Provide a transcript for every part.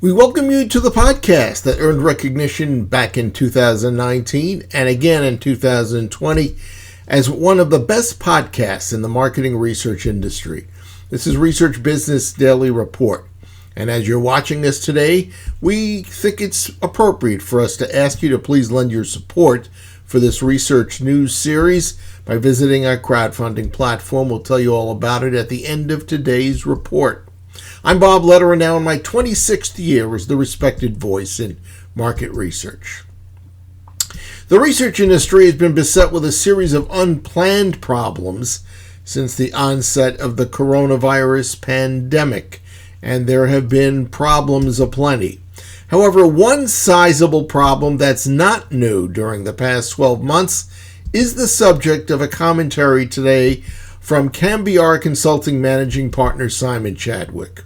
We welcome you to the podcast that earned recognition back in 2019 and again in 2020 as one of the best podcasts in the marketing research industry. This is Research Business Daily Report. And as you're watching this today, we think it's appropriate for us to ask you to please lend your support for this research news series by visiting our crowdfunding platform. We'll tell you all about it at the end of today's report. I'm Bob Lederer, now in my 26th year as the respected voice in market research. The research industry has been beset with a series of unplanned problems since the onset of the coronavirus pandemic, and there have been problems aplenty. However, one sizable problem that's not new during the past 12 months is the subject of a commentary today from Cambiar Consulting Managing Partner Simon Chadwick.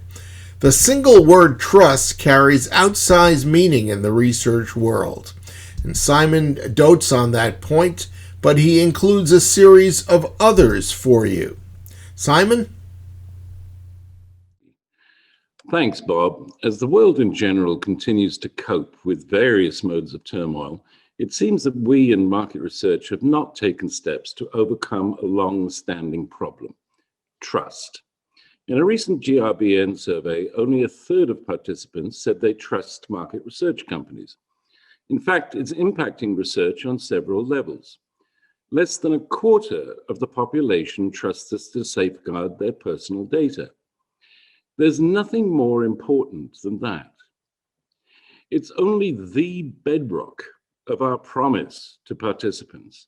The single word trust carries outsized meaning in the research world, and Simon dotes on that point, but he includes a series of others for you. Simon? Thanks, Bob. As the world in general continues to cope with various modes of turmoil, it seems that we in market research have not taken steps to overcome a long-standing problem: trust. In a recent GRBN survey, only a third of participants said they trust market research companies. In fact, it's impacting research on several levels. Less than a quarter of the population trusts us to safeguard their personal data. There's nothing more important than that. It's only the bedrock of our promise to participants,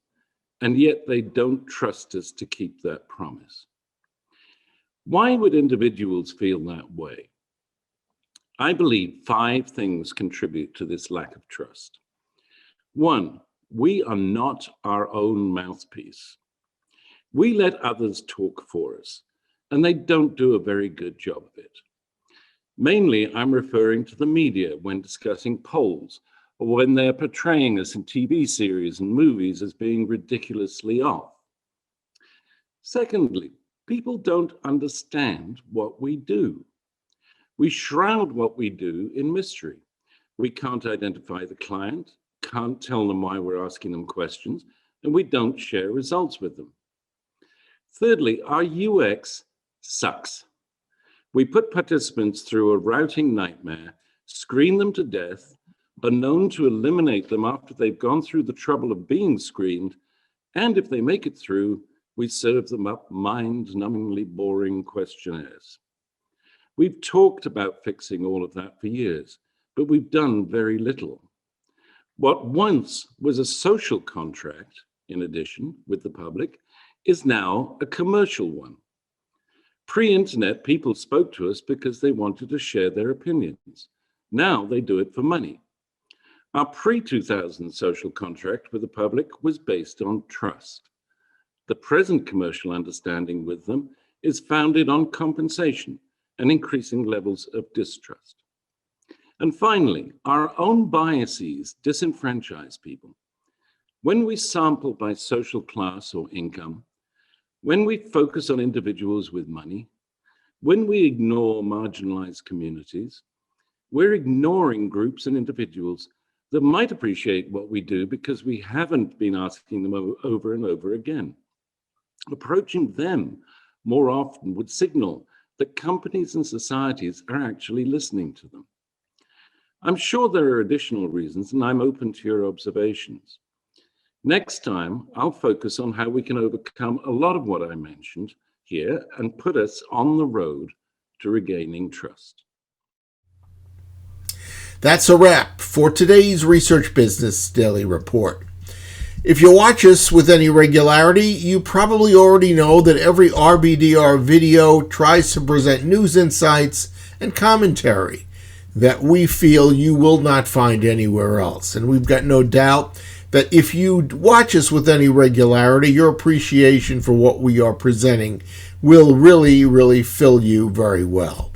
and yet they don't trust us to keep that promise. Why would individuals feel that way? I believe 5 things contribute to this lack of trust. 1, we are not our own mouthpiece. We let others talk for us, and they don't do a very good job of it. Mainly, I'm referring to the media when discussing polls, or when they're portraying us in TV series and movies as being ridiculously off. Secondly, people don't understand what we do. We shroud what we do in mystery. We can't identify the client, can't tell them why we're asking them questions, and we don't share results with them. Thirdly, our UX sucks. We put participants through a routing nightmare, screen them to death, are known to eliminate them after they've gone through the trouble of being screened, and if they make it through, we serve them up mind-numbingly boring questionnaires. We've talked about fixing all of that for years, but we've done very little. What once was a social contract, in addition, with the public, is now a commercial one. Pre-internet, people spoke to us because they wanted to share their opinions. Now they do it for money. Our pre-2000 social contract with the public was based on trust. The present commercial understanding with them is founded on compensation and increasing levels of distrust. And finally, our own biases disenfranchise people. When we sample by social class or income, when we focus on individuals with money, when we ignore marginalized communities, we're ignoring groups and individuals that might appreciate what we do because we haven't been asking them over and over again. Approaching them more often would signal that companies and societies are actually listening to them. I'm sure there are additional reasons, and I'm open to your observations. Next time, I'll focus on how we can overcome a lot of what I mentioned here and put us on the road to regaining trust. That's a wrap for today's Research Business Daily Report. If you watch us with any regularity, you probably already know that every RBDR video tries to present news insights and commentary that we feel you will not find anywhere else. And we've got no doubt that if you watch us with any regularity, your appreciation for what we are presenting will really fill you very well.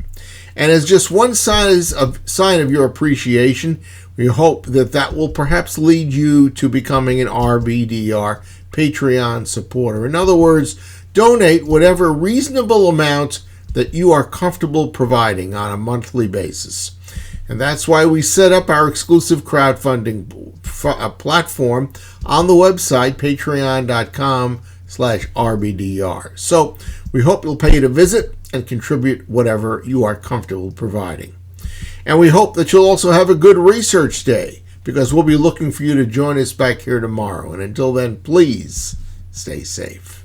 And as just one sign of your appreciation, we hope that will perhaps lead you to becoming an RBDR Patreon supporter. In other words, donate whatever reasonable amount that you are comfortable providing on a monthly basis. And that's why we set up our exclusive crowdfunding platform on the website, patreon.com/RBDR. So we hope you'll pay it a visit and contribute whatever you are comfortable providing. And we hope that you'll also have a good research day, because we'll be looking for you to join us back here tomorrow. And until then, please stay safe.